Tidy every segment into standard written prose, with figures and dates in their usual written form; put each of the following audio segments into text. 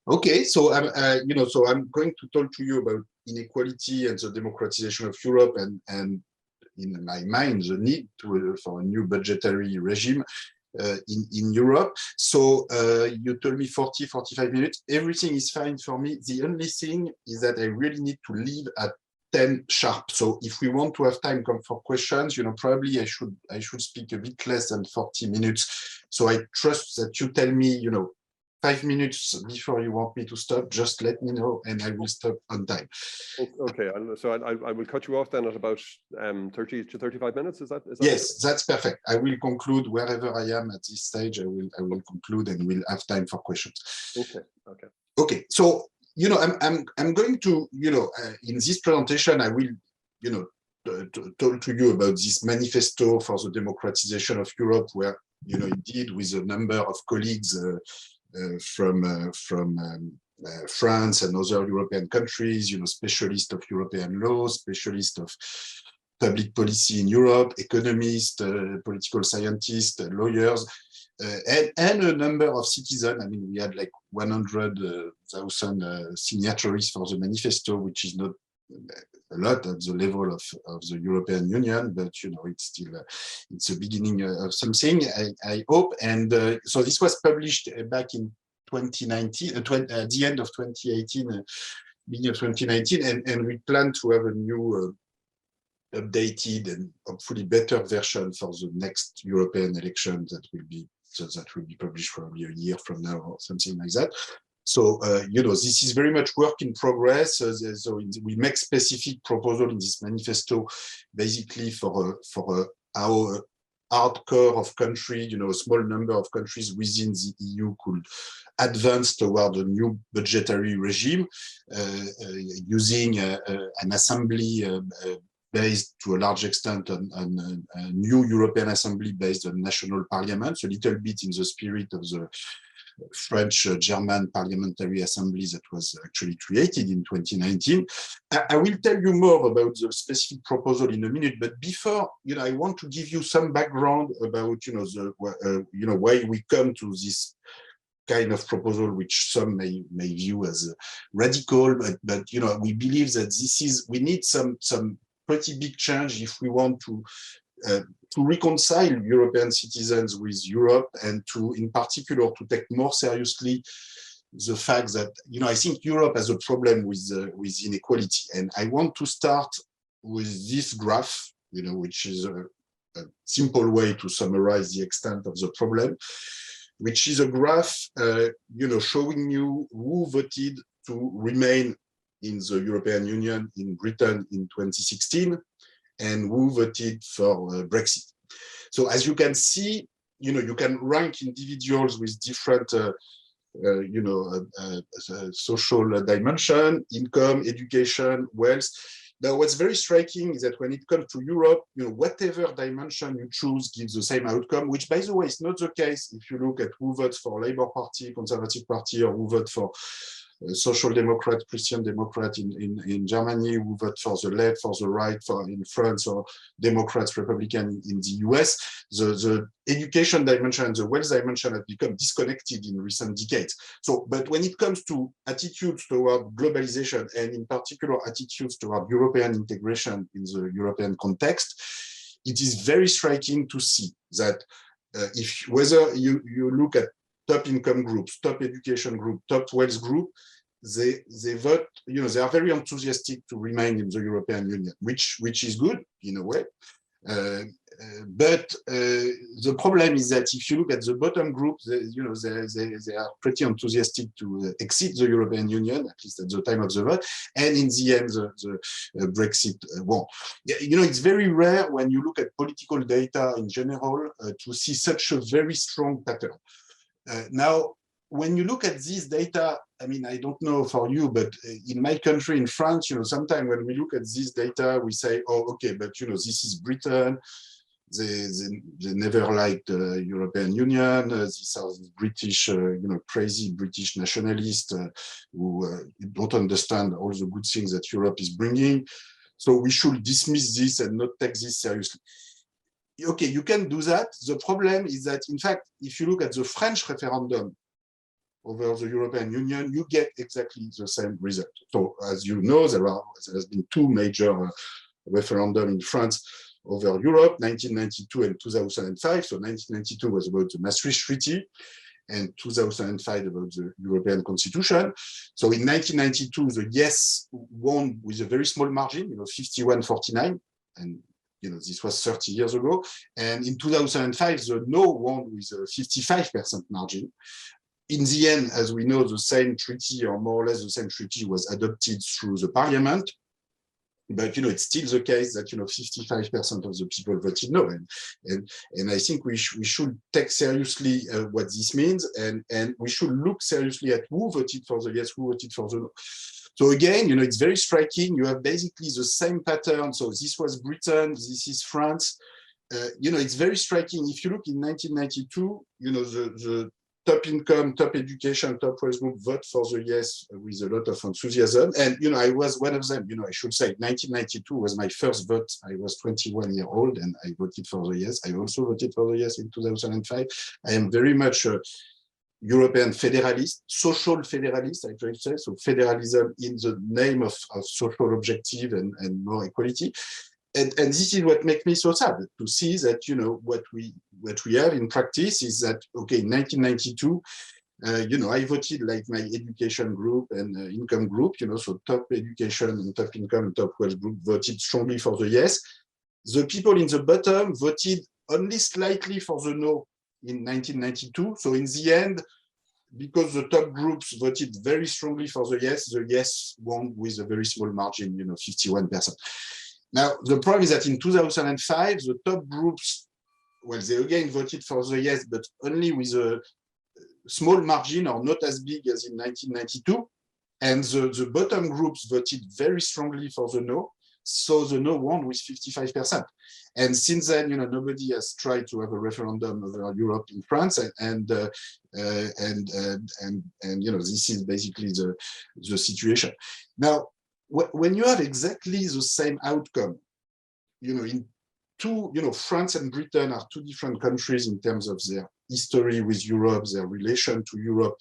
Okay, so so I'm going to talk to you about inequality and the democratization of Europe, and in my mind, the need for a new budgetary regime in Europe. So you told me 45 minutes. Everything is fine for me. The only thing is that I really need to leave at 10 sharp. So if we want to have time for questions, probably I should speak a bit less than 40 minutes. So I trust that you tell me, 5 minutes before you want me to stop, just let me know and I will stop on time. Okay, so I will cut you off then at about 30 to 35 minutes. Is that yes, okay? That's perfect. I will conclude wherever I am at this stage. I will conclude and we'll have time for questions. Okay. So I'm going to in this presentation I will talk to you about this manifesto for the democratization of Europe, where indeed with a number of colleagues from France and other European countries, specialists of European law, specialists of public policy in Europe, economists, political scientists, lawyers, and a number of citizens. I mean, we had like 100,000 signatories for the manifesto, which is not a lot at the level of the European Union, but it's still it's a beginning of something, I hope. And so this was published back in 2019, at the end of 2018, beginning of 2019, and we plan to have a new updated and hopefully better version for the next European election that will be published probably a year from now or something like that. So, this is very much work in progress. So we make specific proposal in this manifesto, basically for our hardcore of countries, a small number of countries within the EU could advance toward a new budgetary regime using an assembly based to a large extent on a new European Assembly based on national parliaments, a little bit in the spirit of the French, German parliamentary assembly that was actually created in 2019. I will tell you more about the specific proposal in a minute, but before, I want to give you some background about, why we come to this kind of proposal, which some may view as radical, but we believe that we need some pretty big change if we want to reconcile European citizens with Europe, and in particular, to take more seriously the fact that, I think Europe has a problem with inequality. And I want to start with this graph, which is a simple way to summarize the extent of the problem, which is a graph, showing you who voted to remain in the European Union in Britain in 2016, and who voted for Brexit. So as you can see, you can rank individuals with different, social dimension, income, education, wealth. Now, what's very striking is that when it comes to Europe, whatever dimension you choose gives the same outcome, which, by the way, is not the case if you look at who votes for Labour Party, Conservative Party, or who vote for Social Democrat, Christian Democrat in Germany, who vote for the left, for the right, in France, or Democrats, Republican in the US. The education dimension and the wealth dimension have become disconnected in recent decades. So, but when it comes to attitudes toward globalization, and in particular attitudes toward European integration in the European context, it is very striking to see that whether you look at top income groups, top education group, top wealth group, they vote, they are very enthusiastic to remain in the European Union, which is good in a way. But the problem is that if you look at the bottom group, they are pretty enthusiastic to exit the European Union, at least at the time of the vote, and in the end, the Brexit won. It's very rare when you look at political data in general to see such a very strong pattern. Now, when you look at this data, I mean, I don't know for you, but in my country, in France, sometimes when we look at this data, we say, oh, okay, but this is Britain. They never liked the European Union. These are British, crazy British nationalists who don't understand all the good things that Europe is bringing. So we should dismiss this and not take this seriously. Okay, you can do that. The problem is that, in fact, if you look at the French referendum over the European Union, you get exactly the same result. So as you know, there has been two major referendums in France over Europe, 1992 and 2005. So 1992 was about the Maastricht Treaty, and 2005 about the European Constitution. So in 1992, the yes won with a very small margin, 51-49, and this was 30 years ago. And in 2005, the no won with a 55% margin. In the end, as we know, the same treaty, or more or less the same treaty, was adopted through the parliament. But it's still the case that 55% of the people voted no, and I think we should take seriously what this means, and we should look seriously at who voted for the yes, who voted for the no. So again, it's very striking. You have basically the same pattern. So this was Britain, this is France. It's very striking. If you look in 1992, the top income, top education, top wealth group vote for the yes with a lot of enthusiasm. And, I was one of them. I should say 1992 was my first vote. I was 21 years old and I voted for the yes. I also voted for the yes in 2005. I am very much a European federalist, social federalist, I try to say. So federalism in the name of social objective and more equality. And this is what makes me so sad to see that what we have in practice is that, okay, in 1992, I voted like my education group and income group, so top education and top income and top wealth group voted strongly for the yes. The people in the bottom voted only slightly for the no in 1992. So in the end, because the top groups voted very strongly for the yes won with a very small margin, 51%. Now, the problem is that in 2005, the top groups, well, they again voted for the yes, but only with a small margin or not as big as in 1992. And the bottom groups voted very strongly for the no. So the no won with 55%. And since then, nobody has tried to have a referendum over Europe in France. And this is basically the situation. Now, when you have exactly the same outcome, in two, France and Britain are two different countries in terms of their history with Europe, their relation to Europe.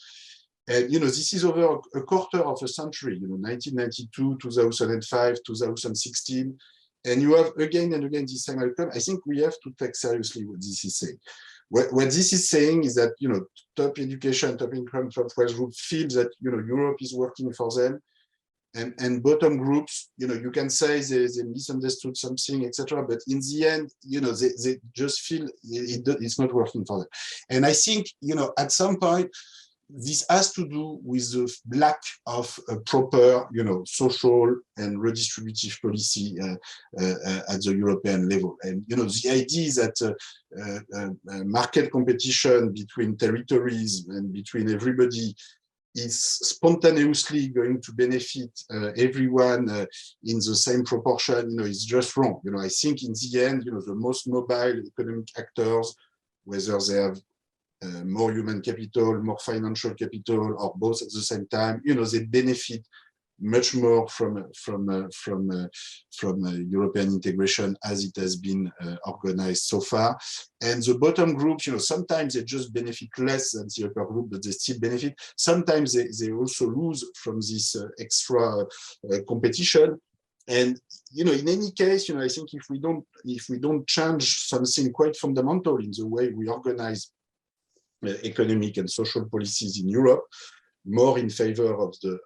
And, this is over a quarter of a century, 1992, 2005, 2016. And you have again and again the same outcome. I think we have to take seriously what this is saying. What this is saying is that, top education, top income, top wealth group feel that, Europe is working for them. And bottom groups, you can say they misunderstood something, etc. But in the end, they just feel it's not working for them. And I think, at some point, this has to do with the lack of a proper, social and redistributive policy at the European level. And, the idea is that market competition between territories and between everybody is spontaneously going to benefit everyone in the same proportion, is just wrong. I think in the end, the most mobile economic actors, whether they have more human capital, more financial capital, or both at the same time, they benefit much more from European integration as it has been organized so far. And the bottom groups, sometimes they just benefit less than the upper group, but they still benefit. Sometimes they also lose from this extra competition. And in any case, I think if we don't change something quite fundamental in the way we organize economic and social policies in Europe, more in favor of the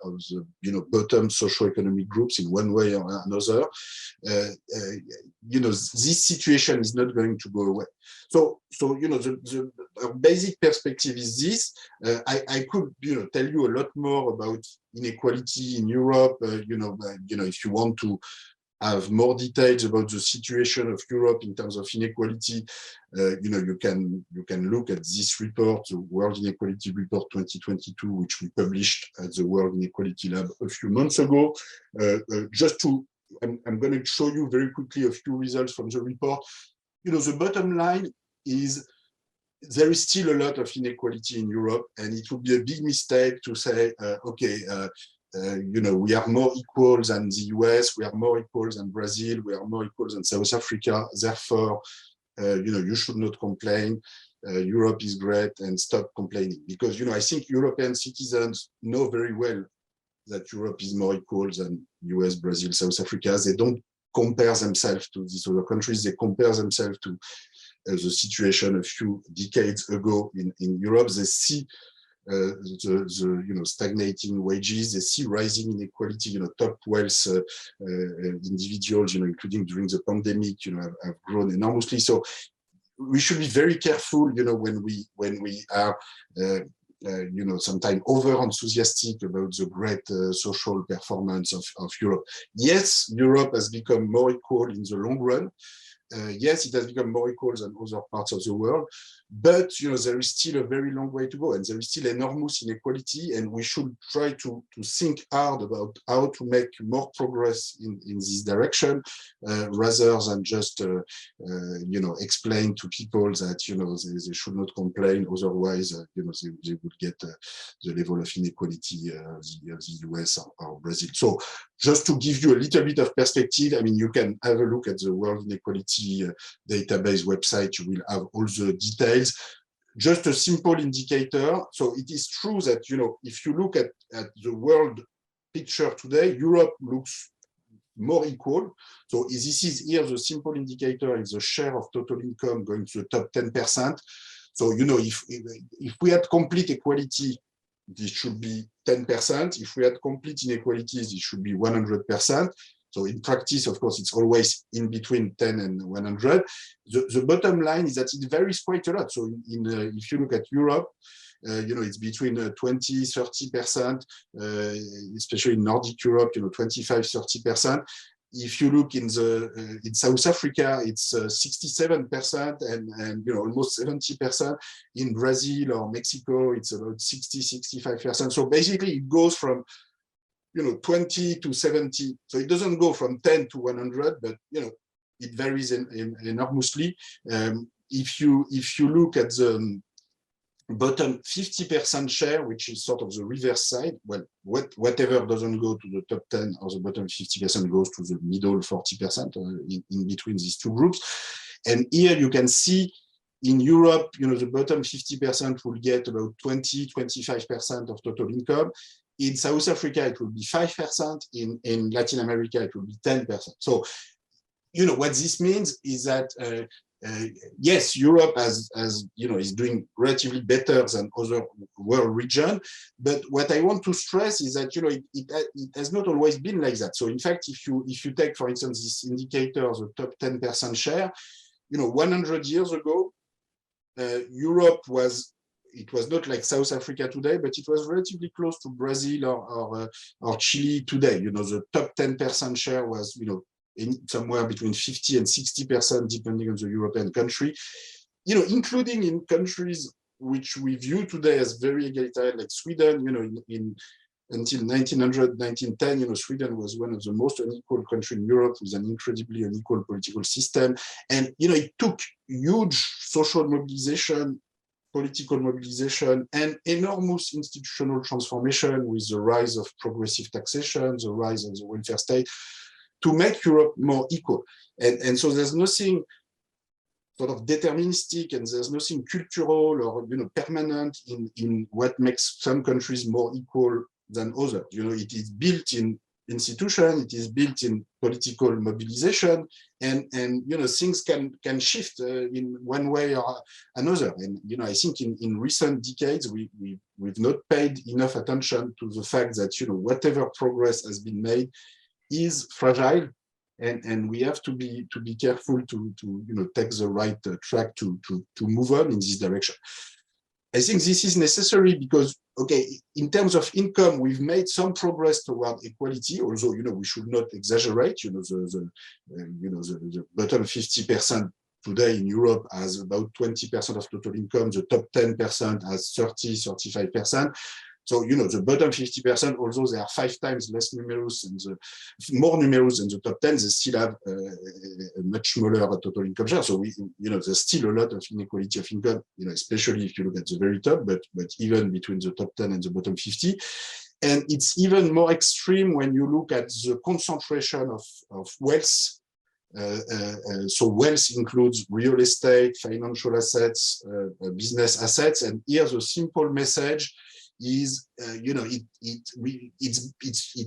bottom socio-economic groups in one way or another, this situation is not going to go away. So the basic perspective is this. I could tell you a lot more about inequality in Europe. If you want to have more details about the situation of Europe in terms of inequality, you can look at this report, the World Inequality Report 2022, which we published at the World Inequality Lab a few months ago. I'm going to show you very quickly a few results from the report. The bottom line is there is still a lot of inequality in Europe, and it would be a big mistake to say, we are more equal than the US, we are more equal than Brazil, we are more equal than South Africa, therefore, you should not complain. Europe is great and stop complaining. Because, I think European citizens know very well that Europe is more equal than US, Brazil, South Africa. They don't compare themselves to these other countries. They compare themselves to the situation a few decades ago in Europe. They see the stagnating wages. They see rising inequality. Top wealth individuals, including during the pandemic, have grown enormously. So we should be very careful, when we are sometimes over enthusiastic about the great social performance of Europe. Yes, Europe has become more equal in the long run. Yes, it has become more equal than other parts of the world, but there is still a very long way to go, and there is still enormous inequality, and we should try to think hard about how to make more progress in this direction, rather than just explain to people that they should not complain, otherwise they would get the level of inequality of the US or Brazil. So just to give you a little bit of perspective, I mean, you can have a look at the World Inequality Database website. You will have all the details. Just a simple indicator. So it is true that, if you look at the world picture today, Europe looks more equal. So this is here the simple indicator is the share of total income going to the top 10%. So, if we had complete equality, this should be 10%. If we had complete inequalities, it should be 100%. So in practice, of course, it's always in between 10 and 100. The bottom line is that it varies quite a lot. So if you look at Europe, it's between 20, 30%, especially in Nordic Europe, 25, 30%. If you look in South Africa, it's 67% and almost 70%. In Brazil or Mexico, it's about 60, 65%. So basically, it goes from 20 to 70. So it doesn't go from 10 to 100, but it varies enormously. If you look at the bottom 50% share, which is sort of the reverse side, well, whatever doesn't go to the top 10 or the bottom 50% goes to the middle 40% in between these two groups. And here you can see in Europe, the bottom 50% will get about 20, 25% of total income. In South Africa, it will be 5%. In Latin America, it will be 10%. So, what this means is that yes, Europe is doing relatively better than other world regions. But what I want to stress is that it has not always been like that. So in fact, if you take, for instance, this indicator, the top 10% share, 100 years ago, Europe was not like South Africa today, but it was relatively close to Brazil or Chile today. The top 10% share was somewhere between 50 and 60%, depending on the European country, including in countries which we view today as very egalitarian, like Sweden. Until 1900, 1910, Sweden was one of the most unequal countries in Europe with an incredibly unequal political system. And, it took huge social mobilization, political mobilization, and enormous institutional transformation with the rise of progressive taxation, the rise of the welfare state, to make Europe more equal. And so there's nothing sort of deterministic, and there's nothing cultural or permanent in what makes some countries more equal than others. It is built in institution, it is built in political mobilization, and things can shift in one way or another. And I think in recent decades we've not paid enough attention to the fact that whatever progress has been made is fragile, and we have to be careful to take the right track to move on in this direction. I think this is necessary because, okay, in terms of income, we've made some progress toward equality, although we should not exaggerate. The bottom 50% today in Europe has about 20% of total income. The top 10% has 30, 35%. So, the bottom 50%, although they are 5 times less numerous and more numerous than the top 10, they still have a much smaller total income share. So, there's still a lot of inequality of income, especially if you look at the very top, but even between the top 10 and the bottom 50. And it's even more extreme when you look at the concentration of wealth So wealth includes real estate, financial assets, business assets, and here the simple message is, it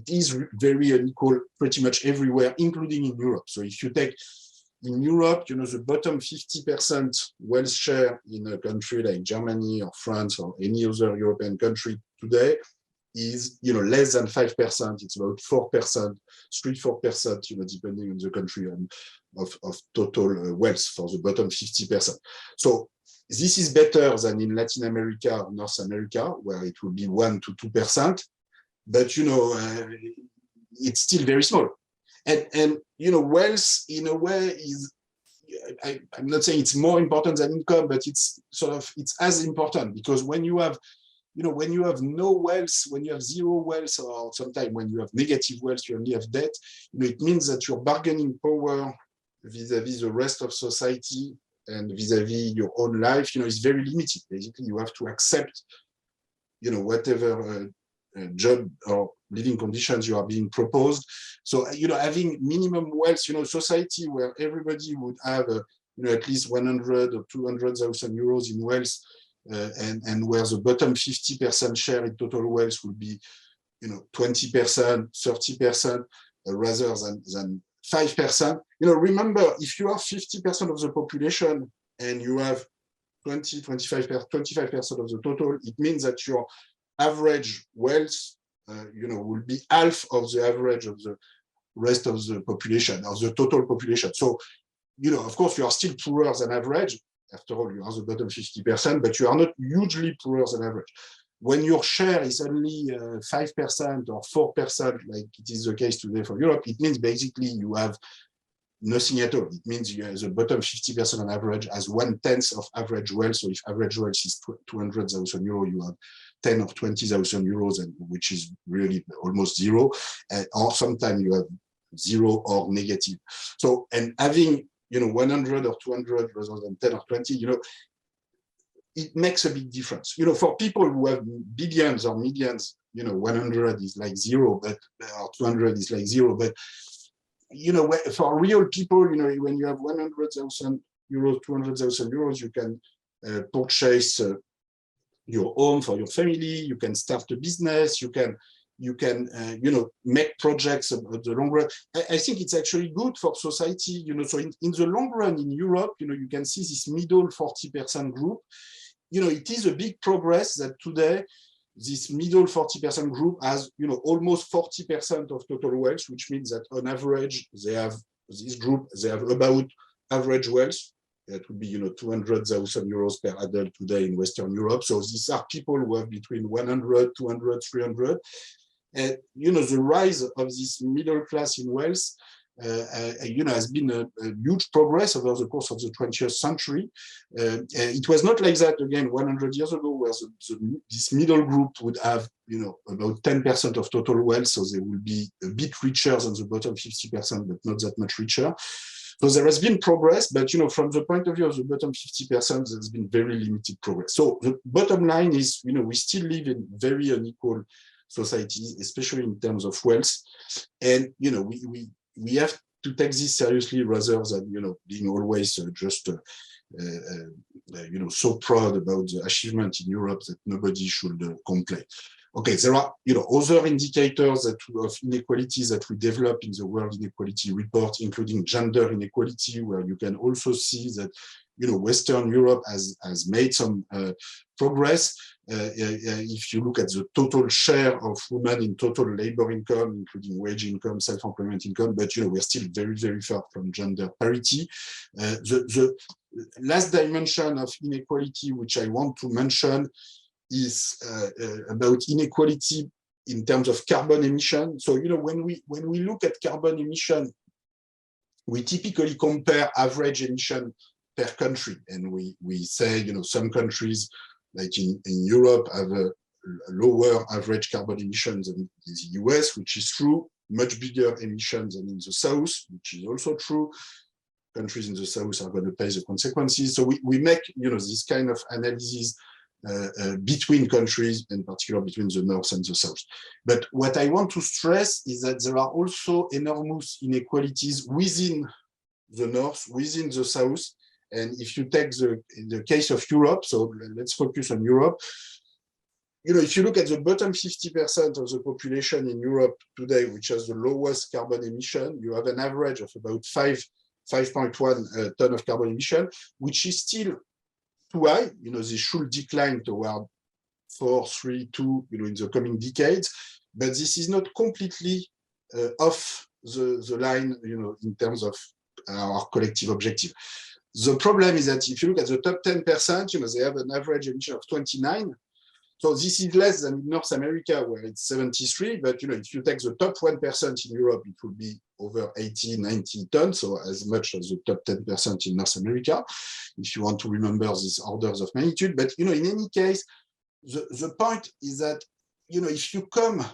is very unequal pretty much everywhere, including in Europe. So if you take in Europe, the bottom 50% wealth share in a country like Germany or France or any other European country today is, less than 5%. It's about 4%, 3-4%, depending on the country, of total wealth for the bottom 50%. So this is better than in Latin America or North America, where it will be 1 to 2%. But, it's still very small. And wealth, in a way, is, I'm not saying it's more important than income, but it's as important, because when you have no wealth, when you have zero wealth, or sometimes when you have negative wealth, you only have debt, it means that your bargaining power vis-a-vis the rest of society and vis-a-vis your own life, is very limited. Basically, you have to accept, whatever job or living conditions you are being proposed. So, having minimum wealth, society where everybody would have, at least 100 or 200,000 euros in wealth, and where the bottom 50% share in total wealth will be, 20%, 30%, rather than 5%. Remember, if you are 50% of the population and you have 25% of the total, it means that your average wealth, will be half of the average of the rest of the population, of the total population. So, of course, you are still poorer than average. After all, you are the bottom 50%, but you are not hugely poorer than average. When your share is only 5% or 4%, like it is the case today for Europe, it means basically you have nothing at all. It means you have the bottom 50% on average as 1/10 of average wealth. So if average wealth is 200,000 euros, you have 10 or 20,000 euros, and which is really almost zero, or sometimes you have zero or negative. So, and having 100 or 200 rather than 10 or 20, it makes a big difference. For people who have billions or millions, 100 is like zero, but or 200 is like zero. But for real people, when you have 100,000 euros, 200,000 euros, you can purchase your home for your family. You can start a business. You can make projects of the long run. I think it's actually good for society. So in the long run in Europe, you can see this middle 40% group. It is a big progress that today this middle 40% group has, almost 40% of total wealth, which means that on average, they have about average wealth. That would be, 200,000 euros per adult today in Western Europe. So these are people who have between 100, 200, 300. And, the rise of this middle class in wealth, has been a huge progress over the course of the 20th century. It was not like that, again, 100 years ago, where this middle group would have, about 10% of total wealth. So they will be a bit richer than the bottom 50%, but not that much richer. So there has been progress, but from the point of view of the bottom 50%, there's been very limited progress. So the bottom line is, we still live in very unequal societies, especially in terms of wealth. And we have to take this seriously rather than being always just so proud about the achievement in Europe that nobody should complain. Okay, there are other indicators of inequalities that we develop in the World Inequality Report, including gender inequality, where you can also see that Western Europe has made some progress. If you look at the total share of women in total labor income, including wage income, self-employment income, but we're still very, very far from gender parity. The last dimension of inequality, which I want to mention, is about inequality in terms of carbon emission. So when we look at carbon emission, we typically compare average emission per country, and we say some countries like in Europe have a lower average carbon emissions than the US, which is true. Much bigger emissions than in the South, which is also true. Countries in the South are going to pay the consequences. So we make this kind of analysis between countries, in particular between the North and the South. But what I want to stress is that there are also enormous inequalities within the north, within the south. And if you take the case of Europe, so let's focus on Europe. If you look at the bottom 50% of the population in Europe today, which has the lowest carbon emission, you have an average of about 5.1 ton of carbon emission, which is still too high. They should decline toward 4, 3, 2, in the coming decades. But this is not completely off the line, in terms of our collective objective. The problem is that if you look at the top 10%, they have an average emission of 29. So this is less than in North America, where it's 73. But if you take the top 1% in Europe, it will be over 80, 90 tons, so as much as the top 10% in North America, if you want to remember these orders of magnitude. But in any case, the point is that if you come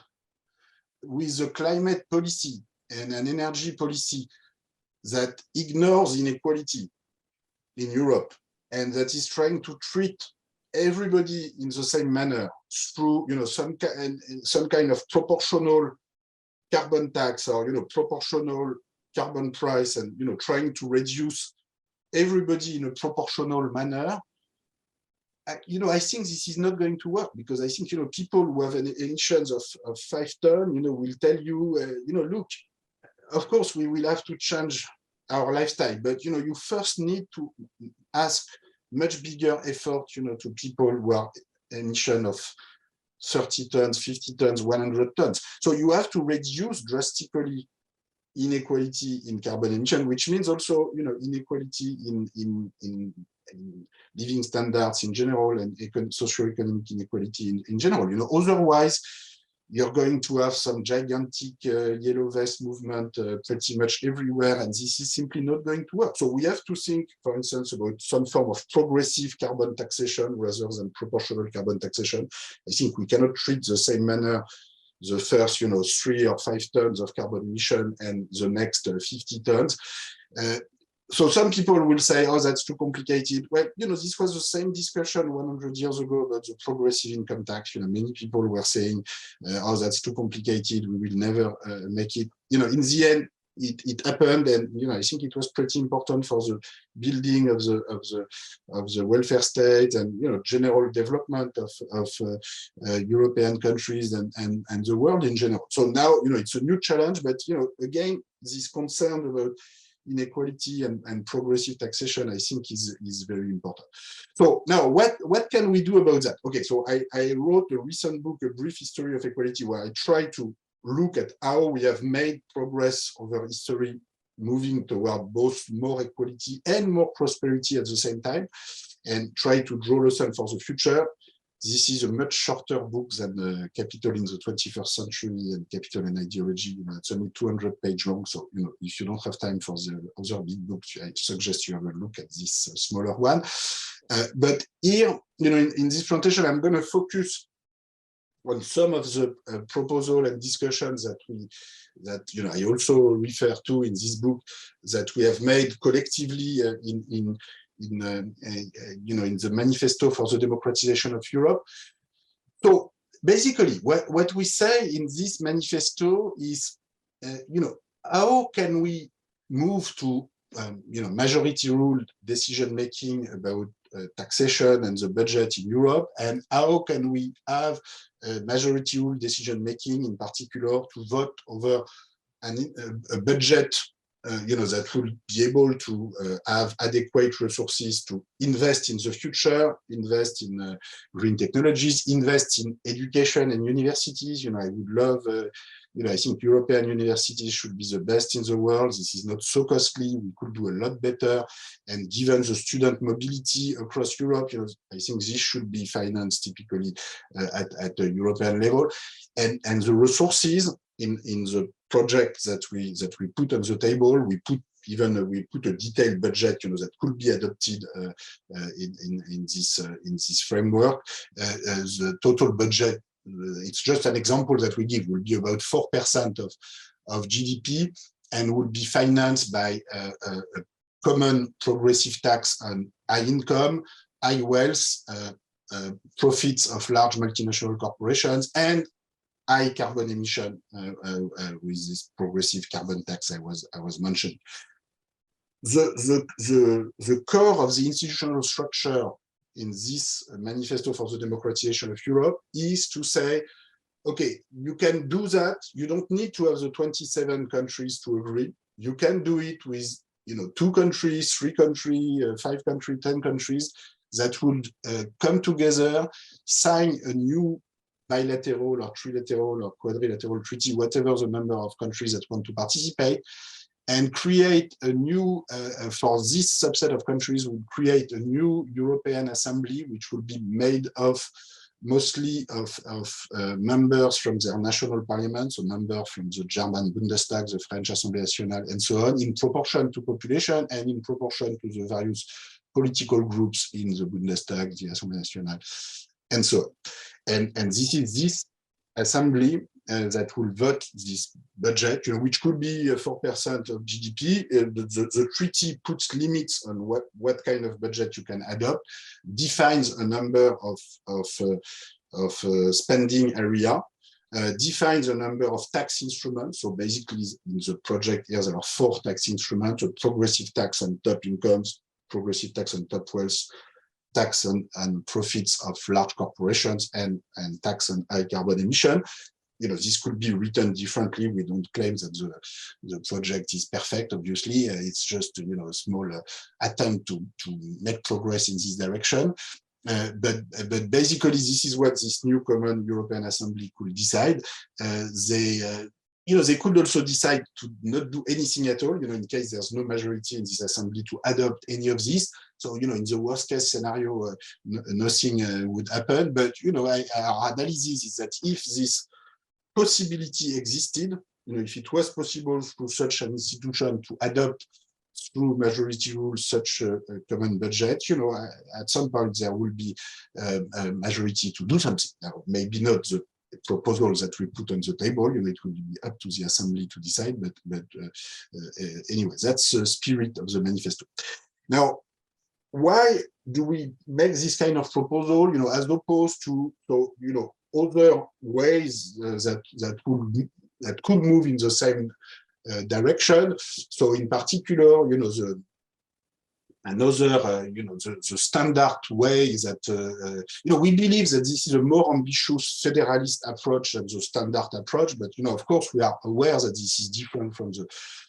with a climate policy and an energy policy that ignores inequality in Europe and that is trying to treat everybody in the same manner through some kind of proportional carbon tax or proportional carbon price, and trying to reduce everybody in a proportional manner, I think this is not going to work, because I think people who have emissions of 5 tons will tell you, look, of course we will have to change our lifestyle, but you first need to ask much bigger effort to people who are emission of 30 tons, 50 tons, 100 tons. So you have to reduce drastically inequality in carbon emission, which means also inequality in living standards in general, and socio-economic inequality in general. Otherwise you're going to have some gigantic yellow vest movement pretty much everywhere, and this is simply not going to work. So we have to think, for instance, about some form of progressive carbon taxation rather than proportional carbon taxation. I think we cannot treat the same manner the first 3 or 5 tons of carbon emission and the next 50 tons. So some people will say, oh, that's too complicated. Well, this was the same discussion 100 years ago about the progressive income tax. Many people were saying, oh, that's too complicated, we will never make it. In the end, it happened, and I think it was pretty important for the building of the welfare state and general development of European countries and the world in general. So now it's a new challenge, but again, this concern about inequality and progressive taxation, I think, is very important. So now, what can we do about that? Okay, so I wrote a recent book, A Brief History of Equality, where I try to look at how we have made progress over history, moving toward both more equality and more prosperity at the same time, and try to draw lessons for the future. This is a much shorter book than Capital in the 21st Century and Capital and Ideology. It's only 200 pages long. So, if you don't have time for the other big books, I suggest you have a look at this smaller one. But here, in this presentation, I'm going to focus on some of the proposals and discussions that I also refer to in this book, that we have made collectively in the manifesto for the democratization of Europe. So basically, what we say in this manifesto is, how can we move to majority rule decision making about taxation and the budget in Europe, and how can we have majority rule decision making, in particular, to vote over a budget that will be able to have adequate resources to invest in the future, invest in green technologies, invest in education and universities. I would love, I think European universities should be the best in the world. This is not so costly. We could do a lot better. And given the student mobility across Europe, I think this should be financed typically at the European level. And the resources in the project that we put on the table, we put a detailed budget, that could be adopted in this framework. The total budget, it's just an example that we give, will be about 4% of GDP, and will be financed by a common progressive tax on high income, high wealth, profits of large multinational corporations, and high carbon emission with this progressive carbon tax I was mentioning. the core of the institutional structure in this manifesto for the democratization of Europe is to say, okay, you can do that. You don't need to have the 27 countries to agree. You can do it with 2 countries, 3 countries, 5 countries, 10 countries that would come together, sign a new bilateral or trilateral or quadrilateral treaty, whatever the number of countries that want to participate, and create a new, for this subset of countries, would create a new European Assembly, which would be made of mostly of members from their national parliaments, so members from the German Bundestag, the French Assemblée Nationale, and so on, in proportion to population and in proportion to the various political groups in the Bundestag, the Assemblée Nationale, and so on. And this is this assembly that will vote this budget, which could be 4% of GDP. The treaty puts limits on what kind of budget you can adopt, defines a number of spending area, defines a number of tax instruments. So basically, in the project here, there are 4 tax instruments: a progressive tax on top incomes, progressive tax on top wealth, tax on profits of large corporations, and tax on high carbon emission. This could be written differently. We don't claim that the project is perfect, obviously. It's just a small attempt to make progress in this direction. But basically, this is what this new common European Assembly could decide. They could also decide to not do anything at all, in case there's no majority in this assembly to adopt any of this. So, in the worst case scenario, nothing would happen. But, our analysis is that if this possibility existed, if it was possible through such an institution to adopt through majority rule such a common budget, at some point there will be a majority to do something. Now, maybe not the proposals that we put on the table, it will be up to the assembly to decide, but anyway, that's the spirit of the manifesto. Now, why do we make this kind of proposal, as opposed to, other ways that could move in the same direction? So in particular, the standard way that, we believe that this is a more ambitious federalist approach than the standard approach, but, of course, we are aware that this is different from the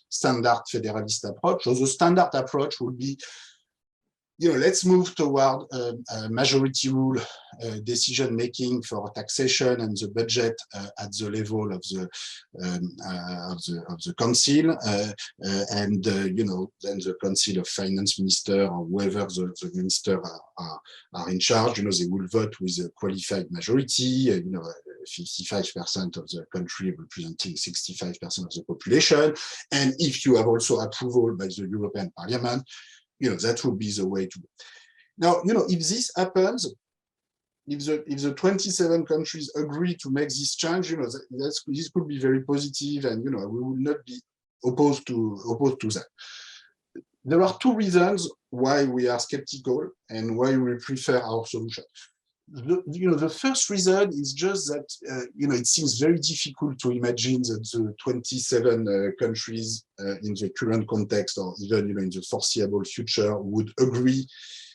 standard federalist approach. So the standard approach would be, let's move toward a majority rule decision-making for taxation and the budget at the level of the council, and then the council of finance minister or whoever the minister are in charge, they will vote with a qualified majority, 55% of the country representing 65% of the population. And if you have also approval by the European Parliament, that would be the way to go. Now, if this happens, if the 27 countries agree to make this change, this could be very positive, and we will not be opposed to that. There are 2 reasons why we are skeptical and why we prefer our solution. The first reason is just that it seems very difficult to imagine that the 27 countries in the current context, or even in the foreseeable future, would agree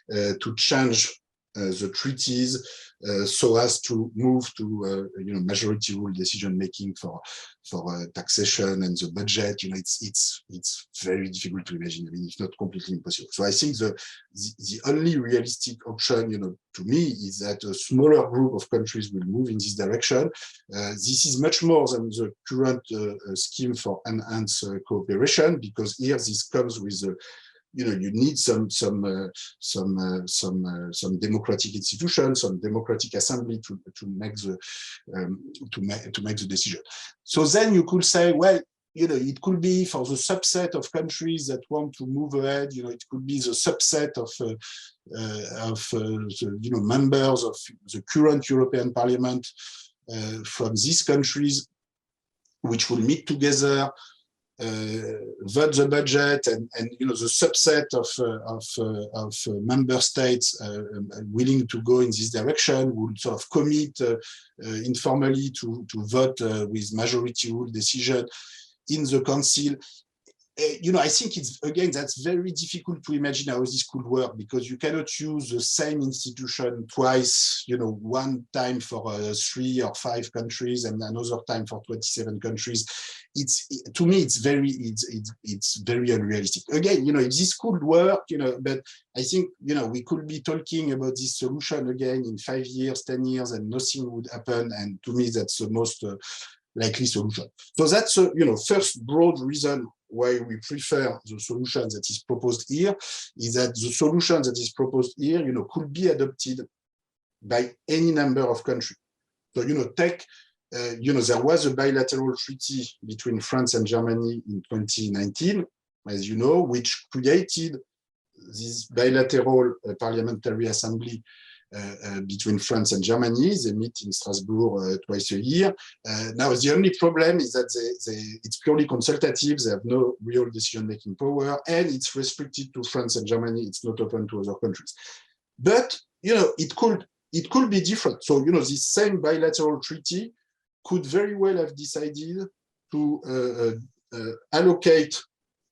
to change the treaties so as to move to majority rule decision making for taxation and the budget. It's very difficult to imagine. I mean, it's not completely impossible. So I think the only realistic option, to me, is that a smaller group of countries will move in this direction. This is much more than the current scheme for enhanced cooperation, because here this comes with you need some democratic institutions, some democratic assembly to make the decision. So then you could say, well, it could be for the subset of countries that want to move ahead. It could be the subset of the members of the current European Parliament from these countries, which will meet together, vote the budget, and the subset of member states willing to go in this direction would sort of commit informally to vote with majority rule decision in the council. I think it's, again, that's very difficult to imagine how this could work, because you cannot use the same institution twice, one time for 3 or 5 countries and another time for 27 countries. To me, it's very unrealistic. Again, if this could work, but I think, we could be talking about this solution again in 5 years, 10 years, and nothing would happen. And to me, that's the most likely solution. So that's first broad reason why we prefer the solution that is proposed here, is that the solution that is proposed here, could be adopted by any number of countries. So, there was a bilateral treaty between France and Germany in 2019, as you know, which created this bilateral parliamentary assembly between France and Germany. They meet in Strasbourg twice a year. Now, the only problem is that it's purely consultative. They have no real decision-making power, and it's restricted to France and Germany. It's not open to other countries. But, it could be different. So, this same bilateral treaty could very well have decided to allocate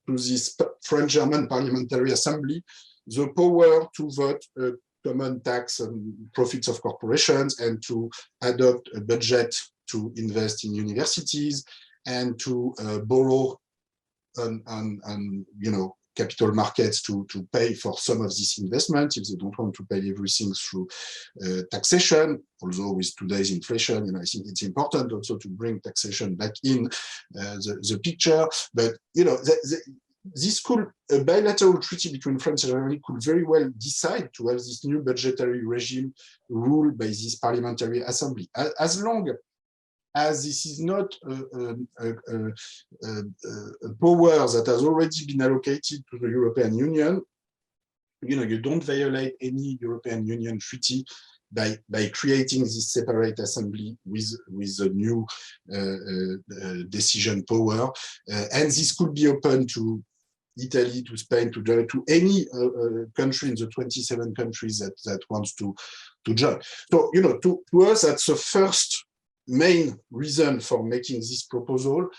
to this French-German parliamentary assembly the power to vote common tax on profits of corporations, and to adopt a budget to invest in universities, and to borrow on capital markets to pay for some of this investment if they don't want to pay everything through taxation. Although with today's inflation, I think it's important also to bring taxation back in the picture. But a bilateral treaty between France and Germany could very well decide to have this new budgetary regime ruled by this parliamentary assembly. As long as this is not a power that has already been allocated to the European Union, you don't violate any European Union treaty by creating this separate assembly with a new decision power. And this could be open to Italy, to Spain, to any country in the 27 countries that wants to join. So, to us, that's the first main reason for making this proposal,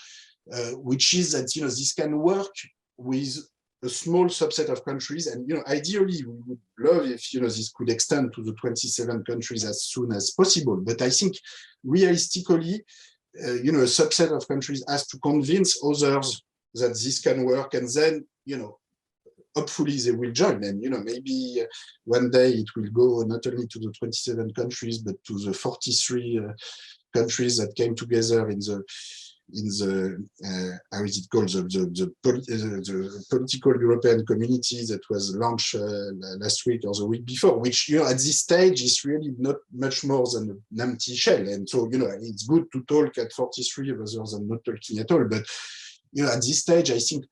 which is that, this can work with a small subset of countries. And, ideally, we would love if, this could extend to the 27 countries as soon as possible. But I think realistically, a subset of countries has to convince others that this can work, and then, hopefully they will join. And, maybe one day it will go not only to the 27 countries, but to the 43 countries that came together in the how is it called, the political European community that was launched last week or the week before, which, at this stage is really not much more than an empty shell. And so, it's good to talk at 43 rather than not talking at all. But, at this stage, I think,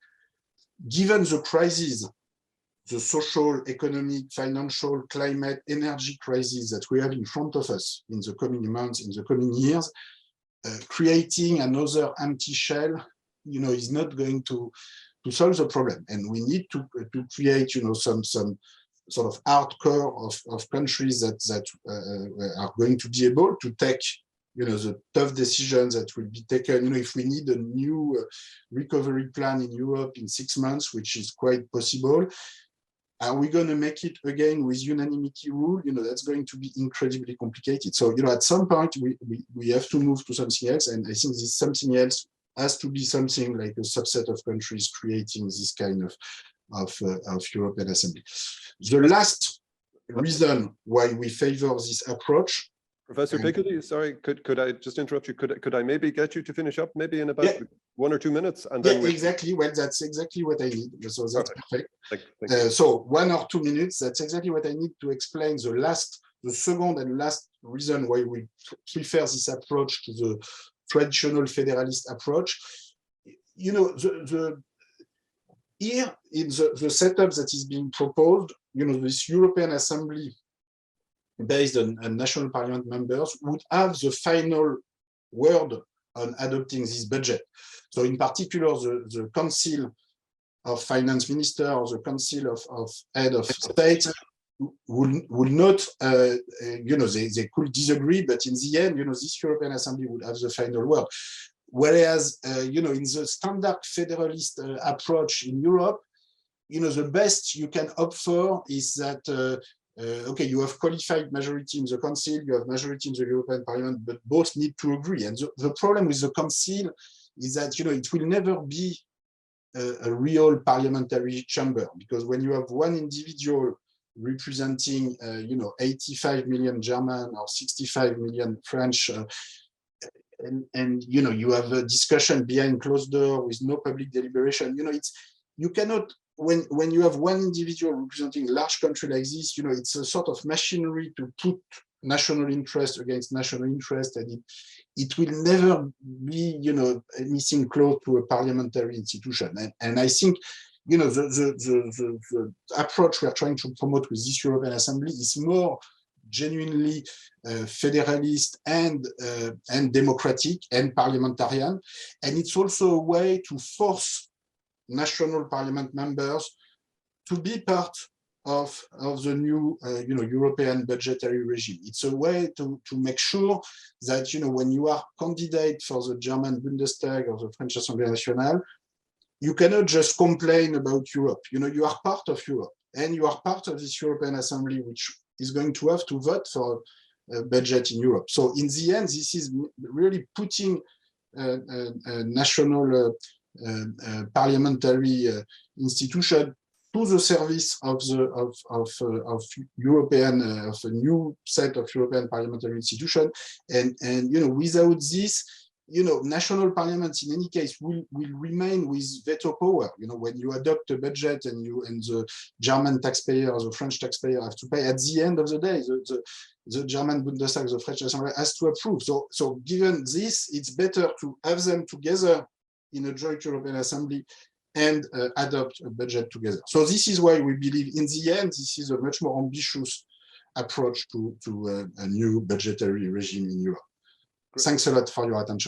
given the crisis, the social, economic, financial, climate, energy crisis that we have in front of us in the coming months, in the coming years, creating another empty shell, is not going to solve the problem. And we need to create, some sort of hardcore of countries that are going to be able to take, the tough decisions that will be taken. If we need a new recovery plan in Europe in 6 months, which is quite possible, are we going to make it again with unanimity rule? That's going to be incredibly complicated. So, at some point, we have to move to something else. And I think this something else has to be something like a subset of countries creating this kind of European assembly. The last reason why we favor this approach. Professor Piketty, sorry, could I just interrupt you? Could I maybe get you to finish up maybe in about 1 or 2 minutes? And then exactly. Well, that's exactly what I need. So that's perfect. Thank you. So 1 or 2 minutes, that's exactly what I need to explain the second and last reason why we prefer this approach to the traditional federalist approach. Here in the setup that is being proposed, this European Assembly based on national parliament members would have the final word on adopting this budget. So in particular, the Council of Finance Minister or the Council of Head of State would not, they could disagree, but in the end, this European Assembly would have the final word. Whereas, you know, in the standard federalist approach in Europe, you know, the best you can opt for is that, okay, you have qualified majority in the Council, you have majority in the European Parliament, but both need to agree. And the problem with the Council is that, you know, it will never be a real parliamentary chamber, because when you have one individual representing, you know, 85 million German or 65 million French, and you know, you have a discussion behind closed door with no public deliberation. You know, you cannot, when you have one individual representing a large country like this, you know, it's a sort of machinery to put national interest against national interest, and it will never be, you know, anything close to a parliamentary institution. And I think, you know, the approach we are trying to promote with this European Assembly is more genuinely federalist and democratic and parliamentarian. And it's also a way to force national parliament members to be part of the new, you know, European budgetary regime. It's a way to make sure that, you know, when you are candidate for the German Bundestag or the French Assemblée Nationale, you cannot just complain about Europe. You know, you are part of Europe, and you are part of this European Assembly, which is going to have to vote for a budget in Europe. So in the end, this is really putting national parliamentary institution to the service of European, of a new set of European parliamentary institution. And you know, without this, you know, national parliaments in any case will remain with veto power. You know, when you adopt a budget and the German taxpayer or the French taxpayer have to pay, at the end of the day, the German Bundestag, the French Assembly has to approve. So given this, it's better to have them together in a joint European Assembly and adopt a budget together. So this is why we believe, in the end, this is a much more ambitious approach to a new budgetary regime in Europe. Great. Thanks a lot for your attention.